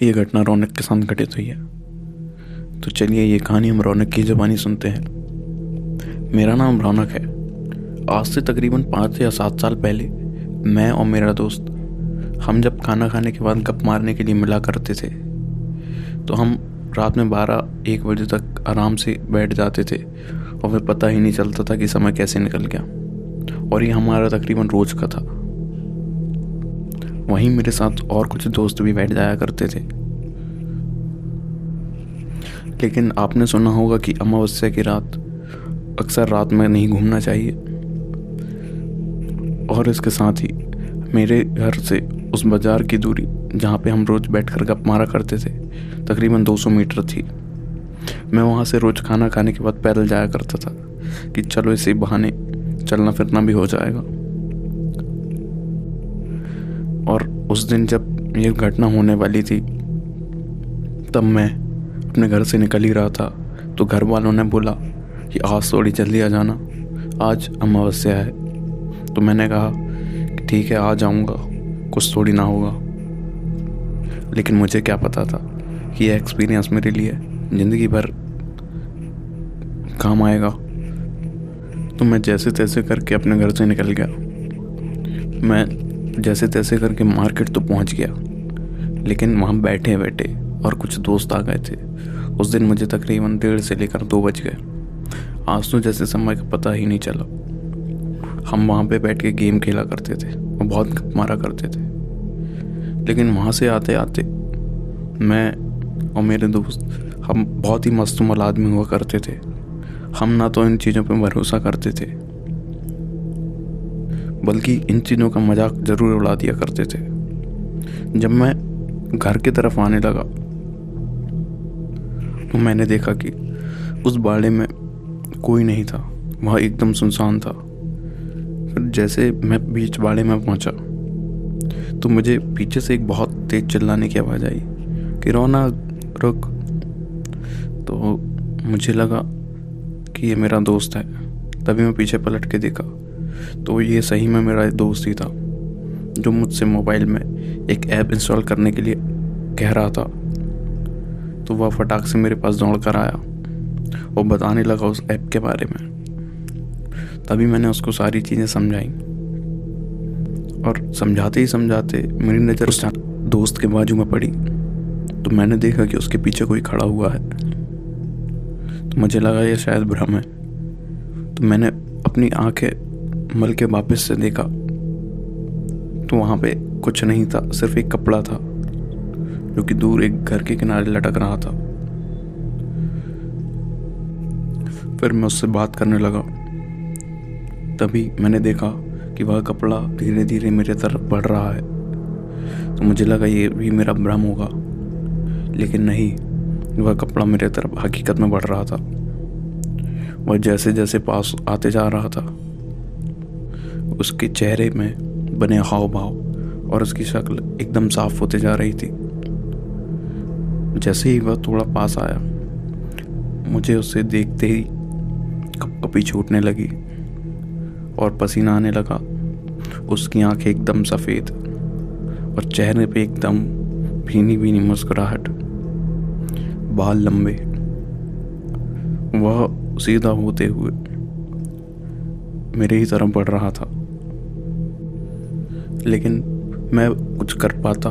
ये घटना रौनक के साथ घटित हुई है। तो चलिए ये कहानी हम रौनक की ज़बानी सुनते हैं। मेरा नाम रौनक है। आज से तकरीबन 5 या 7 साल पहले मैं और मेरा दोस्त हम जब खाना खाने के बाद गप मारने के लिए मिला करते थे तो हम रात में 12-1 बजे तक आराम से बैठ जाते थे और फिर पता ही नहीं चलता था कि समय कैसे निकल गया। और ये हमारा तकरीबन रोज़ का था। वहीं मेरे साथ और कुछ दोस्त भी बैठ जाया करते थे। लेकिन आपने सुना होगा कि अमावस्या की रात अक्सर रात में नहीं घूमना चाहिए। और इसके साथ ही मेरे घर से उस बाज़ार की दूरी जहाँ पे हम रोज़ बैठकर गप मारा करते थे तकरीबन 200 मीटर थी। मैं वहाँ से रोज़ खाना खाने के बाद पैदल जाया करता था कि चलो इसी बहाने चलना फिरना भी हो जाएगा। और उस दिन जब ये घटना होने वाली थी तब मैं अपने घर से निकल ही रहा था तो घर वालों ने बोला कि आज थोड़ी जल्दी आ जाना, आज अमावस्या है। तो मैंने कहा कि ठीक है आ जाऊंगा, कुछ थोड़ी ना होगा। लेकिन मुझे क्या पता था कि यह एक्सपीरियंस मेरे लिए ज़िंदगी भर काम आएगा। तो मैं जैसे तैसे करके अपने घर से निकल गया। मैं जैसे तैसे करके मार्केट तो पहुंच गया, लेकिन वहाँ बैठे बैठे और कुछ दोस्त आ गए थे। उस दिन मुझे तकरीबन 1:30 से लेकर 2 बज गए। आज तो जैसे समय का पता ही नहीं चला। हम वहाँ पे बैठ के गेम खेला करते थे और बहुत गप मारा करते थे। लेकिन वहाँ से आते आते मैं और मेरे दोस्त हम बहुत ही मस्तूमल आदमी हुआ करते थे। हम ना तो इन चीज़ों पे भरोसा करते थे बल्कि इन चीज़ों का मजाक ज़रूर उड़ा दिया करते थे। जब मैं घर की तरफ आने लगा तो मैंने देखा कि उस बाड़े में कोई नहीं था, वह एकदम सुनसान था। फिर जैसे मैं बीच बाड़े में पहुंचा तो मुझे पीछे से एक बहुत तेज चिल्लाने की आवाज़ आई कि रौनक रुक। तो मुझे लगा कि ये मेरा दोस्त है। तभी मैं पीछे पलट के देखा तो ये सही में मेरा दोस्त ही था जो मुझसे मोबाइल में एक ऐप इंस्टॉल करने के लिए कह रहा था। तो वह फटाक से मेरे पास दौड़ कर आया और बताने लगा उस ऐप के बारे में। तभी मैंने उसको सारी चीज़ें समझाई और समझाते ही समझाते मेरी नज़र उस दोस्त के बाजू में पड़ी तो मैंने देखा कि उसके पीछे कोई खड़ा हुआ है। तो मुझे लगा ये शायद भ्रम है। तो मैंने अपनी आंखें मल के वापस से देखा तो वहाँ पे कुछ नहीं था, सिर्फ एक कपड़ा था जो कि दूर एक घर के किनारे लटक रहा था। फिर मैं उससे बात करने लगा। तभी मैंने देखा कि वह कपड़ा धीरे धीरे मेरे तरफ बढ़ रहा है। तो मुझे लगा ये भी मेरा भ्रम होगा, लेकिन नहीं, वह कपड़ा मेरे तरफ हकीकत में बढ़ रहा था। वह जैसे जैसे पास आते जा रहा था उसके चेहरे में बने हाव भाव और उसकी शक्ल एकदम साफ होते जा रही थी। जैसे ही वह थोड़ा पास आया मुझे उसे देखते ही कपकपी छूटने लगी और पसीना आने लगा। उसकी आंखें एकदम सफ़ेद और चेहरे पे एकदम भीनी भीनी मुस्कुराहट, बाल लंबे। वह सीधा होते हुए मेरे ही तरफ बढ़ रहा था, लेकिन मैं कुछ कर पाता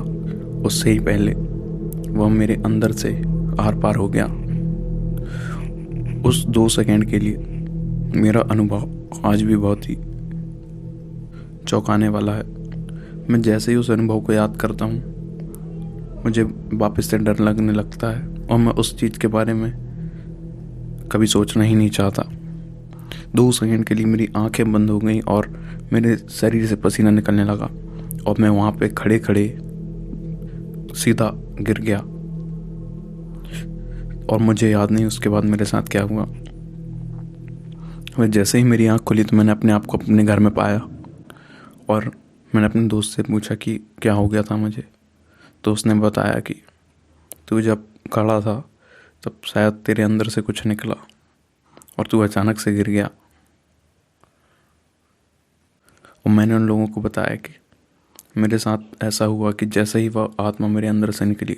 उससे ही पहले वह मेरे अंदर से आर पार हो गया। उस 2 सेकंड के लिए मेरा अनुभव आज भी बहुत ही चौंकाने वाला है। मैं जैसे ही उस अनुभव को याद करता हूँ मुझे वापस से डर लगने लगता है और मैं उस चीज़ के बारे में कभी सोचना ही नहीं चाहता। 2 सेकंड के लिए मेरी आंखें बंद हो गई और मेरे शरीर से पसीना निकलने लगा और मैं वहाँ पे खड़े खड़े सीधा गिर गया और मुझे याद नहीं उसके बाद मेरे साथ क्या हुआ। वह जैसे ही मेरी आँख खुली तो मैंने अपने आप को अपने घर में पाया और मैंने अपने दोस्त से पूछा कि क्या हो गया था मुझे। तो उसने बताया कि तू जब खड़ा था तब शायद तेरे अंदर से कुछ निकला और तू अचानक से गिर गया। और मैंने उन लोगों को बताया कि मेरे साथ ऐसा हुआ कि जैसे ही वह आत्मा मेरे अंदर से निकली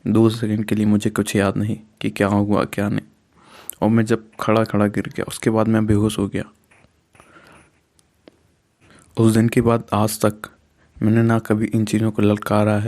2 सेकंड के लिए मुझे कुछ याद नहीं कि क्या हुआ क्या नहीं। और मैं जब खड़ा खड़ा गिर गया, उसके बाद मैं बेहोश हो गया। उस दिन के बाद आज तक मैंने ना कभी इन चीज़ों को ललकारा है,